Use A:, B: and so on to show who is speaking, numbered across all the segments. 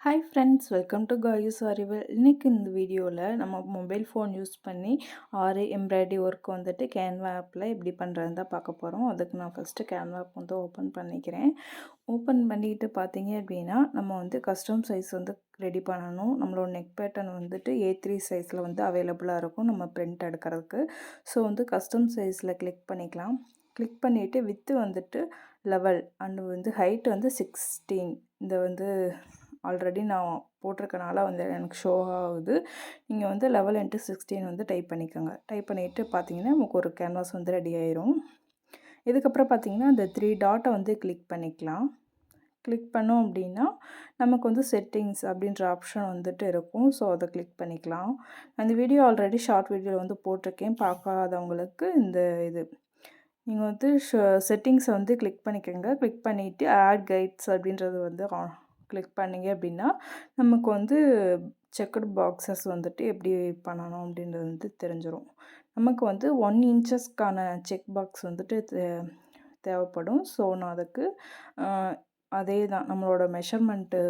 A: Hi friends, welcome to Kayu's அறிவல். இன்றைக்கி இந்த வீடியோவில் நம்ம மொபைல் ஃபோன் யூஸ் பண்ணி எம்ப்ராய்டரி ஒர்க் வந்துட்டு கேன்வா ஆப்பில் எப்படி பண்ணுறதுன்னு தான் பார்க்க போகிறோம். அதுக்கு நான் ஃபஸ்ட்டு கேன்வா ஆப் வந்து ஓப்பன் பண்ணிக்கிறேன். ஓப்பன் பண்ணிக்கிட்டு பார்த்தீங்க அப்படின்னா நம்ம வந்து கஸ்டம் சைஸ் வந்து ரெடி பண்ணணும். நம்மளோட நெக் பேட்டர்ன் வந்துட்டு A3 சைஸில் வந்து அவைலபிளாக இருக்கும் நம்ம பிரிண்ட் எடுக்கிறதுக்கு. ஸோ வந்து கஸ்டம் சைஸில் கிளிக் பண்ணிக்கலாம். கிளிக் பண்ணிவிட்டு வித்து வந்துட்டு 11 அண்ட் வந்து ஹைட் வந்து 16. இந்த வந்து ஆல்ரெடி நான் போட்டிருக்கனால வந்து எனக்கு ஷோ ஆகுது. நீங்கள் வந்து 11x16 வந்து டைப் பண்ணிக்கோங்க. டைப் பண்ணிவிட்டு பார்த்தீங்கன்னா நமக்கு ஒரு கேன்வாஸ் வந்து ரெடி ஆயிரும். இதுக்கப்புறம் பார்த்தீங்கன்னா அந்த 3 டாட்டை வந்து கிளிக் பண்ணிக்கலாம். கிளிக் பண்ணோம் அப்படின்னா நமக்கு வந்து செட்டிங்ஸ் அப்படின்ற ஆப்ஷன் வந்துட்டு இருக்கும். ஸோ அதை கிளிக் பண்ணிக்கலாம். அந்த வீடியோ ஆல்ரெடி ஷார்ட் வீடியோ வந்து போட்டிருக்கேன். பார்க்காதவங்களுக்கு இந்த இது நீங்கள் வந்து செட்டிங்ஸை வந்து கிளிக் பண்ணிக்கோங்க. கிளிக் பண்ணிவிட்டு ஆட் கைட்ஸ் அப்படின்றது வந்து கிளிக் பண்ணிங்க அப்படின்னா நமக்கு வந்து செக்குடு பாக்ஸஸ் வந்துட்டு எப்படி பண்ணணும் அப்படின்றது வந்து தெரிஞ்சிடும். நமக்கு வந்து 1 இன்ச்சஸ்க்கான செக் பாக்ஸ் வந்துட்டு தேவைப்படும். ஸோ நான் அதுக்கு அதே தான் நம்மளோட மெஷர்மெண்ட்டு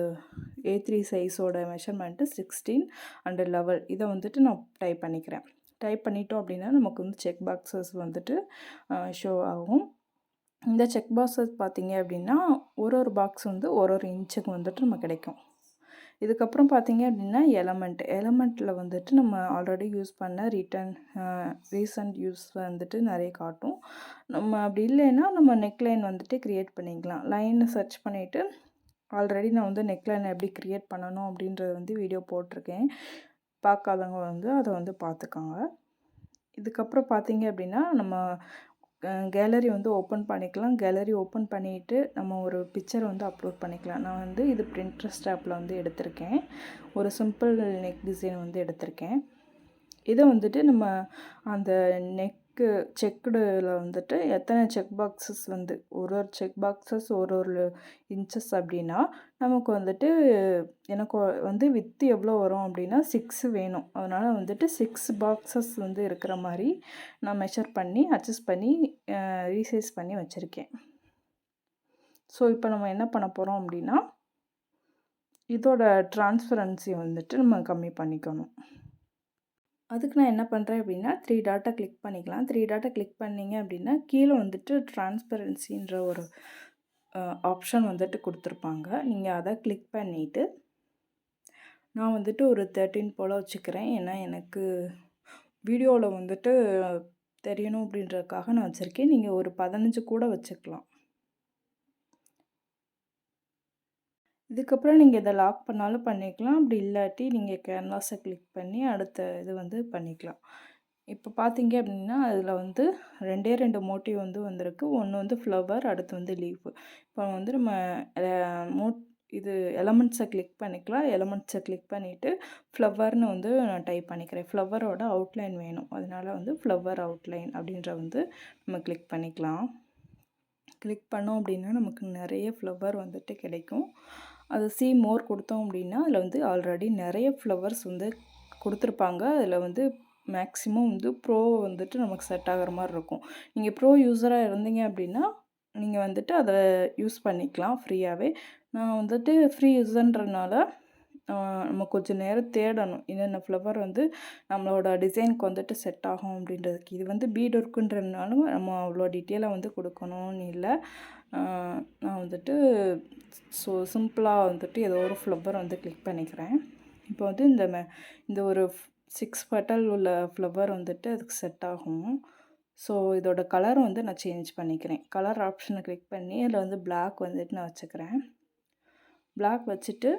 A: A3 சைஸோட மெஷர்மெண்ட்டு 16 அண்ட் 11 இதை வந்துட்டு நான் டைப் பண்ணிக்கிறேன். டைப் பண்ணிட்டோம் அப்படின்னா நமக்கு வந்து செக் பாக்ஸஸ் வந்துட்டு ஷோ ஆகும். இந்த செக் பாக்ஸஸ் பார்த்தீங்க அப்படின்னா ஒரு பாக்ஸ் வந்து ஒரு இன்ச்சுக்கு வந்துட்டு நம்ம கிடைக்கும். இதுக்கப்புறம் பார்த்தீங்க அப்படின்னா எலமெண்ட்டில் வந்துட்டு நம்ம ஆல்ரெடி யூஸ் பண்ண ரீசன்ட் யூஸ் வந்துட்டு நிறைய காட்டும். நம்ம அப்படி இல்லைன்னா நம்ம நெக்லைன் வந்துட்டு க்ரியேட் பண்ணிக்கலாம். லைனை சர்ச் பண்ணிவிட்டு ஆல்ரெடி நான் வந்து நெக்லைன் எப்படி க்ரியேட் பண்ணணும் அப்படின்றது வந்து வீடியோ போட்டிருக்கேன். பார்க்காதவங்க வந்து அதை வந்து பார்த்துக்கோங்க. இதுக்கப்புறம் பார்த்தீங்க அப்படின்னா நம்ம கேலரி வந்து ஓப்பன் பண்ணிக்கலாம். கேலரி ஓப்பன் பண்ணிவிட்டு நம்ம ஒரு பிக்சர் வந்து அப்லோட் பண்ணிக்கலாம். நான் வந்து இது பிரிண்ட்ரெஸ்ட் ஆப்பில் வந்து எடுத்திருக்கேன். ஒரு சிம்பிள் நெக் டிசைன் வந்து எடுத்திருக்கேன். இதை வந்துட்டு நம்ம அந்த நெக்கு செக்குடில் வந்துட்டு எத்தனை செக் பாக்ஸஸ் வந்து ஒரு செக் பாக்ஸஸ் ஒரு இன்ச்சஸ் அப்படின்னா நமக்கு வந்துட்டு எனக்கு வந்து வித்து எவ்வளோ வரும் அப்படின்னா 6 வேணும். அதனால் வந்துட்டு 6 பாக்ஸஸ் வந்து இருக்கிற மாதிரி நான் மெஷர் பண்ணி அட்ஜஸ்ட் பண்ணி ரீசைஸ் பண்ணி வச்சுருக்கேன். ஸோ இப்போ நம்ம என்ன பண்ண போகிறோம் அப்படின்னா இதோட டிரான்ஸ்பரன்சி வந்துட்டு நம்ம கம்மி பண்ணிக்கணும். அதுக்கு நான் என்ன பண்ணுறேன் அப்படின்னா 3 டாட்டை கிளிக் பண்ணிக்கலாம். 3 டாட்டை கிளிக் பண்ணிங்க அப்படின்னா கீழே வந்துட்டு டிரான்ஸ்பரன்சின்ற ஒரு ஆப்ஷன் வந்துட்டு கொடுத்துருப்பாங்க. நீங்கள் அதை கிளிக் பண்ணிவிட்டு நான் வந்துட்டு ஒரு 13 போல் வச்சுக்கிறேன். ஏன்னா எனக்கு வீடியோவில் வந்துட்டு தெரியணும் அப்படின்றதுக்காக நான் வச்சுருக்கேன். நீங்கள் ஒரு 15 கூட வச்சுக்கலாம். இதுக்கப்புறம் நீங்கள் இதை லாக் பண்ணாலும் பண்ணிக்கலாம். அப்படி இல்லாட்டி நீங்கள் கேன்வாஸை கிளிக் பண்ணி அடுத்த இது வந்து பண்ணிக்கலாம். இப்போ பார்த்தீங்க அப்படின்னா அதில் வந்து 2 மோட்டிவ் வந்து வந்திருக்கு. ஒன்று வந்து ஃப்ளவர், அடுத்து வந்து லீஃபு. இப்போ வந்து நம்ம இது எலமெண்ட்ஸை கிளிக் பண்ணிக்கலாம். எலமெண்ட்ஸை கிளிக் பண்ணிவிட்டு ஃப்ளவர்னு வந்து நான் டைப் பண்ணிக்கிறேன். ஃப்ளவரோட அவுட்லைன் வேணும். அதனால் வந்து ஃப்ளவர் அவுட்லைன் அப்படின்ற வந்து நம்ம கிளிக் பண்ணிக்கலாம். கிளிக் பண்ணோம் அப்படின்னா நமக்கு நிறைய ஃப்ளவர் வந்துட்டு கிடைக்கும். அது மோர் கொடுத்தோம் அப்படின்னா அதில் வந்து ஆல்ரெடி நிறைய ஃப்ளவர்ஸ் வந்து கொடுத்துருப்பாங்க. அதில் வந்து மேக்ஸிமம் வந்து ப்ரோ வந்துட்டு நமக்கு செட் ஆகிற மாதிரி இருக்கும். நீங்கள் ப்ரோ யூஸராக இருந்தீங்க அப்படின்னா நீங்கள் வந்துட்டு அதை யூஸ் பண்ணிக்கலாம் ஃப்ரீயாகவே. நான் வந்துட்டு ஃப்ரீ யூஸர்ன்றனால நம்ம கொஞ்சம் நேரம் தேடணும் என்னென்ன ஃப்ளவர் வந்து நம்மளோட டிசைனுக்கு வந்துட்டு செட் ஆகும் அப்படின்றதுக்கு. இது வந்து பீட் ஒர்க்குன்றதுனாலும் நம்ம அவ்வளோ டீட்டெயிலாக வந்து கொடுக்கணும்னு இல்லை. நான் வந்துட்டு சிம்பிளாக வந்துட்டு ஏதோ ஒரு ஃப்ளவர் வந்து கிளிக் பண்ணிக்கிறேன். இப்போ வந்து இந்த ஒரு 6 பெட்டல் உள்ள ஃப்ளவர் வந்துட்டு அதுக்கு செட் ஆகும். ஸோ இதோட கலர் வந்து நான் சேஞ்ச் பண்ணிக்கிறேன். கலர் ஆப்ஷனை கிளிக் பண்ணி அதில் வந்து பிளாக் வந்துட்டு நான் வச்சுக்கிறேன். பிளாக் வச்சுட்டு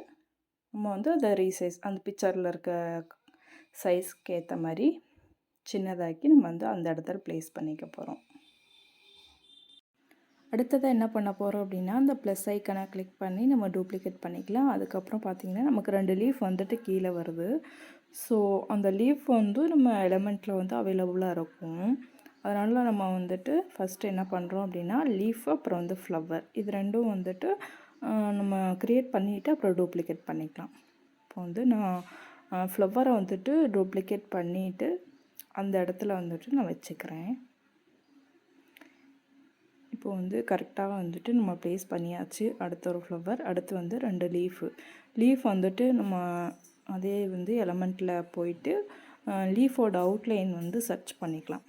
A: நம்ம வந்து அதை ரீசைஸ் அந்த பிக்சரில் இருக்க சைஸ்க்கு ஏற்ற மாதிரி சின்னதாக்கி நம்ம வந்து அந்த இடத்துல ப்ளேஸ் பண்ணிக்க போகிறோம். அடுத்ததாக என்ன பண்ண போகிறோம் அப்படின்னா அந்த ப்ளஸ் ஐக்கனை கிளிக் பண்ணி நம்ம டூப்ளிகேட் பண்ணிக்கலாம். அதுக்கப்புறம் பார்த்திங்கன்னா நமக்கு 2 லீஃப் வந்துட்டு கீழே வருது. ஸோ அந்த லீஃப் வந்து நம்ம எலமெண்ட்டில் வந்து அவைலபிளாக இருக்கும். அதனால் நம்ம வந்துட்டு ஃபஸ்ட்டு என்ன பண்ணுறோம் அப்படின்னா லீஃப் அப்புறம் வந்து ஃப்ளவர் இது ரெண்டும் வந்துட்டு நம்ம க்ரியேட் பண்ணிவிட்டு அப்புறம் டூப்ளிகேட் பண்ணிக்கலாம். இப்போ வந்து நான் ஃப்ளவரை வந்துட்டு டூப்ளிகேட் பண்ணிவிட்டு அந்த இடத்துல வந்துட்டு நான் வச்சுக்கிறேன். இப்போ வந்து கரெக்டாக வந்துட்டு நம்ம ப்ளேஸ் பண்ணியாச்சு. அடுத்த ஒரு ஃப்ளவர், அடுத்து வந்து 2 லீஃப் வந்துட்டு நம்ம அதே வந்து எலமெண்ட்டில் போயிட்டு லீஃபோட அவுட்லைன் வந்து சர்ச் பண்ணிக்கலாம்.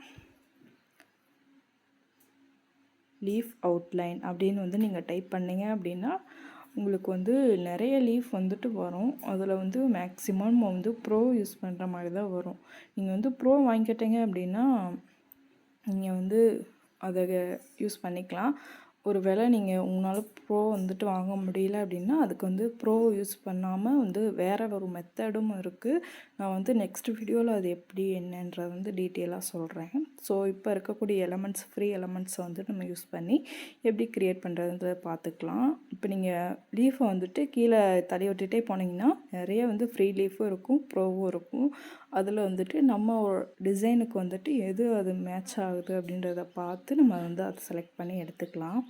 A: லீஃப் அவுட்லைன் அப்படின்னு வந்து நீங்கள் டைப் பண்ணிங்க அப்படின்னா உங்களுக்கு வந்து நிறைய லீஃப் வந்துட்டு வரும். அதில் வந்து மேக்ஸிமம் வந்து ப்ரோ யூஸ் பண்ணுற மாதிரி தான் வரும். நீங்கள் வந்து ப்ரோ வாங்கிக்கிட்டீங்க அப்படின்னா நீங்கள் வந்து அதை யூஸ் பண்ணிக்கலாம். ஒரு வேளை நீங்கள் உங்களால் ப்ரோ வந்துட்டு வாங்க முடியல அப்படின்னா அதுக்கு வந்து ப்ரோ யூஸ் பண்ணாமல் வந்து வேறு ஒரு மெத்தடும் இருக்குது. நான் வந்து நெக்ஸ்ட் வீடியோவில் அது எப்படி என்னன்றதை வந்து டீட்டெயிலாக சொல்கிறேன். ஸோ இப்போ இருக்கக்கூடிய ஃப்ரீ எலமெண்ட்ஸை வந்து நம்ம யூஸ் பண்ணி எப்படி க்ரியேட் பண்ணுறதுன்றதை பார்த்துக்கலாம். இப்போ நீங்கள் லீஃபை வந்துட்டு கீழே தள்ளி விட்டுட்டே போனீங்கன்னா நிறைய வந்து ஃப்ரீ லீஃபும் இருக்கும், ப்ரோவும் இருக்கும். அதில் வந்துட்டு நம்ம டிசைனுக்கு வந்துட்டு எது அது மேட்ச் ஆகுது அப்படின்றத பார்த்து நம்ம வந்து அதை செலக்ட் பண்ணி எடுத்துக்கலாம்.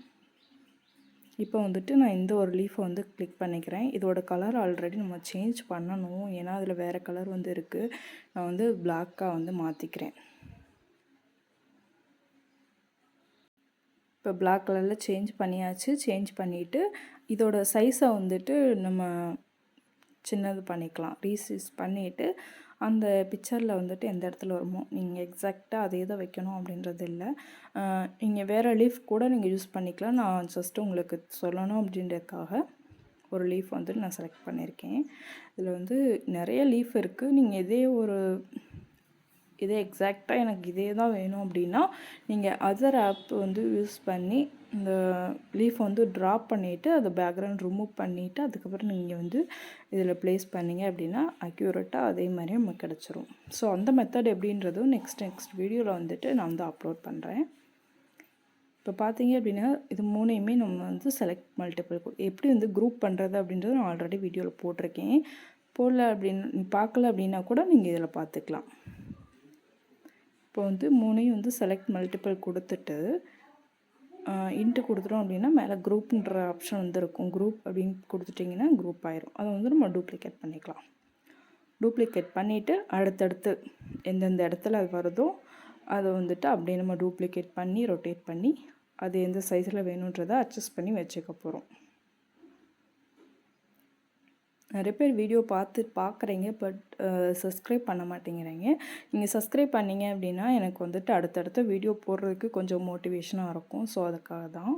A: இப்போ வந்துட்டு நான் இந்த ஒரு லீஃபை வந்து கிளிக் பண்ணிக்கிறேன். இதோட கலர் ஆல்ரெடி நம்ம சேஞ்ச் பண்ணணும், ஏன்னா அதில் வேறு கலர் வந்து இருக்குது. நான் வந்து பிளாக்காக வந்து மாற்றிக்கிறேன். இப்போ பிளாக் கலரில் சேஞ்ச் பண்ணியாச்சு. சேஞ்ச் பண்ணிவிட்டு இதோட சைஸை வந்துட்டு நம்ம சின்னது பண்ணிக்கலாம். ரீசைஸ் பண்ணிவிட்டு அந்த பிக்சரில் வந்துட்டு எந்த இடத்துல வருமோ நீங்கள் எக்ஸாக்டாக அதே தான் வைக்கணும் அப்படின்றது இல்லை. நீங்கள் வேறு லீஃப் கூட நீங்கள் யூஸ் பண்ணிக்கலாம். நான் ஜஸ்ட்டு உங்களுக்கு சொல்லணும் அப்படின்றதுக்காக ஒரு லீஃப் வந்துட்டு நான் செலக்ட் பண்ணியிருக்கேன். இதில் வந்து நிறைய லீஃப் இருக்குது. நீங்கள் இதே எக்ஸாக்டாக எனக்கு இதே தான் வேணும் அப்படின்னா நீங்கள் அதர் ஆப் வந்து யூஸ் பண்ணி இந்த லீஃப் வந்து ட்ராப் பண்ணிவிட்டு அதை பேக்ரவுண்ட் ரிமூவ் பண்ணிவிட்டு அதுக்கப்புறம் நீங்கள் வந்து இதில் ப்ளேஸ் பண்ணிங்க அப்படின்னா அக்யூரேட்டாக அதே மாதிரி நமக்கு கிடச்சிரும். ஸோ அந்த மெத்தட் எப்படின்றதும் நெக்ஸ்ட் வீடியோவில் வந்துட்டு நான் வந்து அப்லோட் பண்ணுறேன். இப்போ பார்த்தீங்க அப்படின்னா இது 3யுமே நம்ம வந்து செலக்ட் மல்டிபிள் எப்படி வந்து குரூப் பண்ணுறது அப்படின்றது நான் ஆல்ரெடி வீடியோவில் போட்டிருக்கேன். போடல அப்படின்னு நீ பார்க்கல அப்படின்னா கூட நீங்கள் இதில் பார்த்துக்கலாம். இப்போ வந்து 3யும் வந்து செலக்ட் மல்டிபிள் கொடுத்துட்டு இன்ட்டு கொடுத்துட்டோம் அப்படின்னா மேலே குரூப்புன்ற ஆப்ஷன் வந்து இருக்கும். குரூப் அப்படின்னு கொடுத்துட்டிங்கன்னா குரூப் ஆயிரும். அதை வந்து நம்ம டூப்ளிகேட் பண்ணிக்கலாம். டூப்ளிகேட் பண்ணிவிட்டு அடுத்தடுத்து எந்தெந்த இடத்துல அது வருதோ அதை வந்துட்டு அப்படியே நம்ம டூப்ளிகேட் பண்ணி ரொட்டேட் பண்ணி அது எந்த சைஸில் வேணுன்றதை அட்ஜஸ்ட் பண்ணி வச்சுக்க போகிறோம். நிறைய பேர் வீடியோ பார்க்குறீங்க, பட் சப்ஸ்கிரைப் பண்ண மாட்டேங்கிறீங்க. நீங்கள் சப்ஸ்கிரைப் பண்ணிங்க அப்படின்னா எனக்கு வந்துட்டு அடுத்தடுத்த வீடியோ போடுறதுக்கு கொஞ்சம் மோட்டிவேஷனாக இருக்கும். ஸோ அதுக்காக தான்.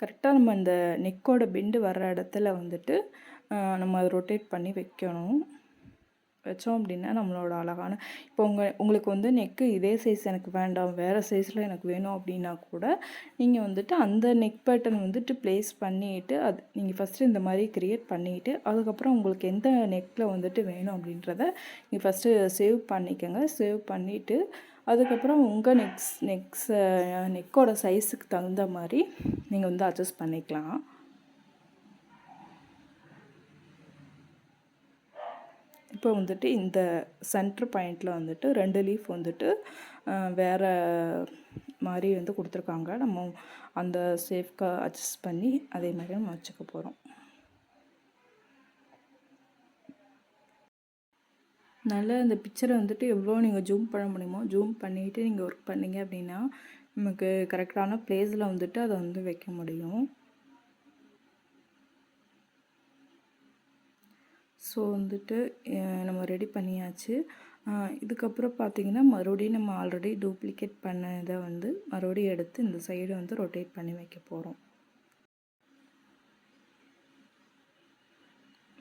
A: கரெக்டாக நம்ம இந்த நெக்கோட பெண்டு வர்ற இடத்துல வந்துட்டு நம்ம அதை ரொட்டேட் பண்ணி வைக்கணும். வச்சோம் அப்படின்னா நம்மளோட அழகான இப்போ உங்களுக்கு வந்து நெக்கு இதே சைஸ் எனக்கு வேண்டாம், வேறு சைஸில் எனக்கு வேணும் அப்படின்னா கூட நீங்கள் வந்துட்டு அந்த நெக் பேட்டர்ன் வந்துட்டு ப்ளேஸ் பண்ணிவிட்டு அது நீங்கள் ஃபஸ்ட்டு இந்த மாதிரி க்ரியேட் பண்ணிவிட்டு அதுக்கப்புறம் உங்களுக்கு எந்த நெக்கில் வந்துட்டு வேணும் அப்படின்றத நீங்கள் ஃபஸ்ட்டு சேவ் பண்ணிக்கோங்க. சேவ் பண்ணிவிட்டு அதுக்கப்புறம் உங்கள் நெக்கோட சைஸுக்கு தகுந்த மாதிரி நீங்கள் வந்து அட்ஜஸ்ட் பண்ணிக்கலாம். இப்போ வந்துட்டு இந்த சென்டர் பாயிண்டில் வந்துட்டு 2 லீஃப் வந்துட்டு வேறு மாதிரி வந்து கொடுத்துருக்காங்க. நம்ம அந்த சேஃப்க்கு அட்ஜஸ்ட் பண்ணி அதே மாதிரி நம்ம வச்சுக்க போகிறோம். நல்லா இந்த பிக்சரை வந்துட்டு எவ்வளோ நீங்கள் ஜூம் பண்ண முடியுமோ ஜூம் பண்ணிவிட்டு நீங்கள் ஒர்க் பண்ணிங்க அப்படின்னா நமக்கு கரெக்டான ப்ளேஸில் வந்துட்டு அதை வந்து வைக்க முடியும். ஸோ வந்துட்டு நம்ம ரெடி பண்ணியாச்சு. இதுக்கப்புறம் பார்த்திங்கன்னா மறுபடியும் நம்ம ஆல்ரெடி டூப்ளிகேட் பண்ண இதை வந்து மறுபடியும் எடுத்து இந்த சைடு வந்து ரொட்டேட் பண்ணி வைக்க போகிறோம்.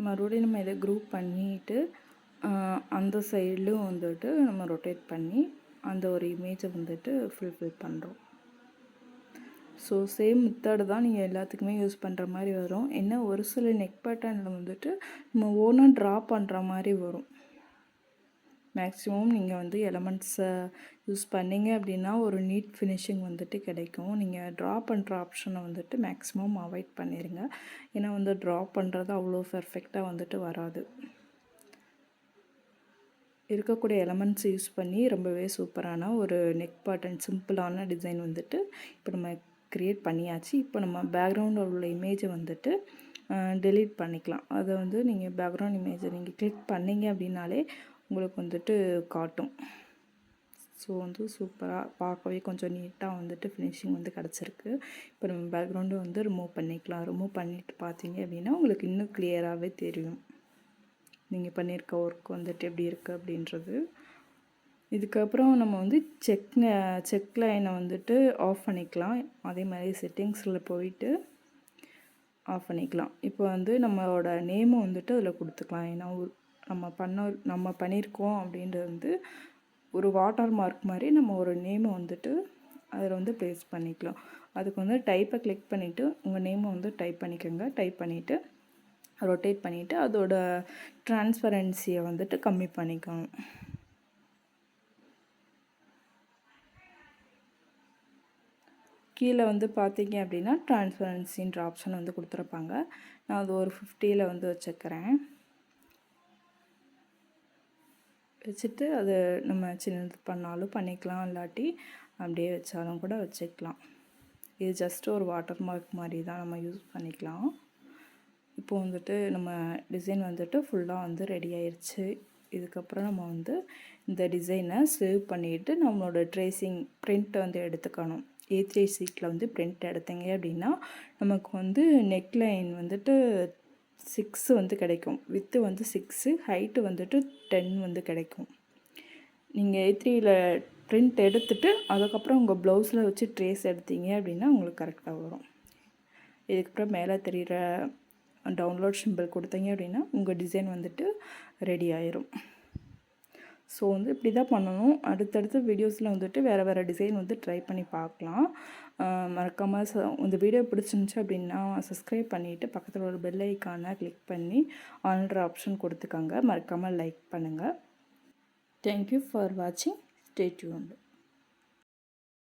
A: மறுபடியும் நம்ம இதை குரூப் பண்ணிவிட்டு அந்த சைட்லையும் வந்துட்டு நம்ம ரொட்டேட் பண்ணி அந்த ஒரு இமேஜை வந்துட்டு ஃபுல்ஃபில் பண்ணுறோம். ஸோ சேம் மெத்தடு தான் நீங்கள் எல்லாத்துக்குமே யூஸ் பண்ணுற மாதிரி வரும். என்ன ஒரு சில நெக் பேட்டர்னில் வந்துட்டு நம்ம ஓனாக ட்ரா பண்ணுற மாதிரி வரும். மேக்ஸிமம் நீங்கள் வந்து எலமெண்ட்ஸை யூஸ் பண்ணிங்க அப்படின்னா ஒரு நீட் ஃபினிஷிங் வந்துட்டு கிடைக்கும். நீங்கள் ட்ரா பண்ணுற ஆப்ஷனை வந்துட்டு மேக்ஸிமம் அவாய்ட் பண்ணிடுங்க. ஏன்னா வந்து ட்ரா பண்ணுறது அவ்வளோ பெர்ஃபெக்டாக வந்துட்டு வராது. இருக்கக்கூடிய எலமெண்ட்ஸ் யூஸ் பண்ணி ரொம்பவே சூப்பரான ஒரு நெக் பேட்டர்ன் சிம்பிளான டிசைன் வந்துட்டு இப்போ நம்ம க்ரியேட் பண்ணியாச்சு. இப்போ நம்ம பேக்ரவுண்டில் உள்ள இமேஜை வந்துட்டு டெலீட் பண்ணிக்கலாம். அதை வந்து நீங்கள் பேக்ரவுண்ட் இமேஜை நீங்கள் கிளிக் பண்ணிங்க அப்படின்னாலே உங்களுக்கு வந்துட்டு காட்டும். ஸோ வந்து சூப்பராக பார்க்கவே கொஞ்சம் நீட்டாக வந்துட்டு ஃபினிஷிங் வந்து கிடச்சிருக்கு. இப்போ நம்ம பேக்ரவுண்டு வந்து ரிமூவ் பண்ணிக்கலாம். ரிமூவ் பண்ணிவிட்டு பார்த்தீங்க அப்படின்னா உங்களுக்கு இன்னும் கிளியராகவே தெரியும் நீங்கள் பண்ணியிருக்க ஒர்க் வந்துட்டு எப்படி இருக்குது அப்படின்றது. இதுக்கப்புறம் நம்ம வந்து செக் லைனை வந்துட்டு ஆஃப் பண்ணிக்கலாம். அதே மாதிரி செட்டிங்ஸில் போயிட்டு ஆஃப் பண்ணிக்கலாம். இப்போ வந்து நம்மளோட நேமை வந்துட்டு அதில் கொடுத்துக்கலாம். ஏன்னா நம்ம பண்ணியிருக்கோம் அப்படின்றது வந்து ஒரு வாட்டர் மார்க் மாதிரி நம்ம ஒரு நேமை வந்துட்டு அதில் வந்து ப்ளேஸ் பண்ணிக்கலாம். அதுக்கு வந்து டைப்பை கிளிக் பண்ணிவிட்டு உங்கள் நேமை வந்து டைப் பண்ணிக்கோங்க. டைப் பண்ணிவிட்டு ரொட்டேட் பண்ணிவிட்டு அதோட ட்ரான்ஸ்பரன்சியை வந்துட்டு கம்மி பண்ணிக்கணும். கீழே வந்து பார்த்தீங்க அப்படின்னா ட்ரான்ஸ்பரன்சின்ற ஆப்ஷன் வந்து கொடுத்துருப்பாங்க. நான் அது ஒரு 50 வந்து வச்சுக்கிறேன். வச்சுட்டு அது நம்ம சின்னது பண்ணாலும் பண்ணிக்கலாம், இல்லாட்டி அப்படியே வச்சாலும் கூட வச்சுக்கலாம். இது ஜஸ்ட் ஒரு வாட்டர் மார்க் மாதிரி தான் நம்ம யூஸ் பண்ணிக்கலாம். இப்போ வந்துட்டு நம்ம டிசைன் வந்துட்டு ஃபுல்லாக வந்து ரெடி ஆயிடுச்சு. இதுக்கப்புறம் நம்ம வந்து இந்த டிசைனை சேவ் பண்ணிவிட்டு நம்மளோட ட்ரேசிங் பிரிண்ட் வந்து எடுத்துக்கணும். A3 ஷீட்டில் வந்து பிரிண்ட் எடுத்தீங்க அப்படின்னா நமக்கு வந்து நெக் லைன் வந்துட்டு 6 வந்து கிடைக்கும். வித்து வந்து 6, ஹைட்டு வந்துட்டு 10 வந்து கிடைக்கும். நீங்கள் A3யில் பிரிண்ட் எடுத்துகிட்டு அதுக்கப்புறம் உங்கள் ப்ளவுஸில் வச்சு ட்ரேஸ் எடுத்தீங்க அப்படின்னா உங்களுக்கு கரெக்டாக வரும். இதுக்கப்புறம் மேலே தெரிகிற டவுன்லோட் சிம்பிள் கொடுத்தீங்க அப்படின்னா உங்கள் டிசைன் வந்துட்டு ரெடி ஆயிரும். ஸோ வந்து இப்படி தான் பண்ணணும். அடுத்தடுத்த வீடியோஸில் வந்துட்டு வேறு டிசைன் வந்து ட்ரை பண்ணி பார்க்கலாம். மறக்காமல் இந்த வீடியோ பிடிச்சிருந்துச்சு அப்படின்னா சப்ஸ்கிரைப் பண்ணிவிட்டு பக்கத்தில் ஒரு பெல் ஐக்கானை கிளிக் பண்ணி ஆல்ன்ற ஆப்ஷன் கொடுத்துக்கோங்க. மறக்காமல் லைக் பண்ணுங்கள். தேங்க்யூ ஃபார் வாட்சிங். Stay tuned.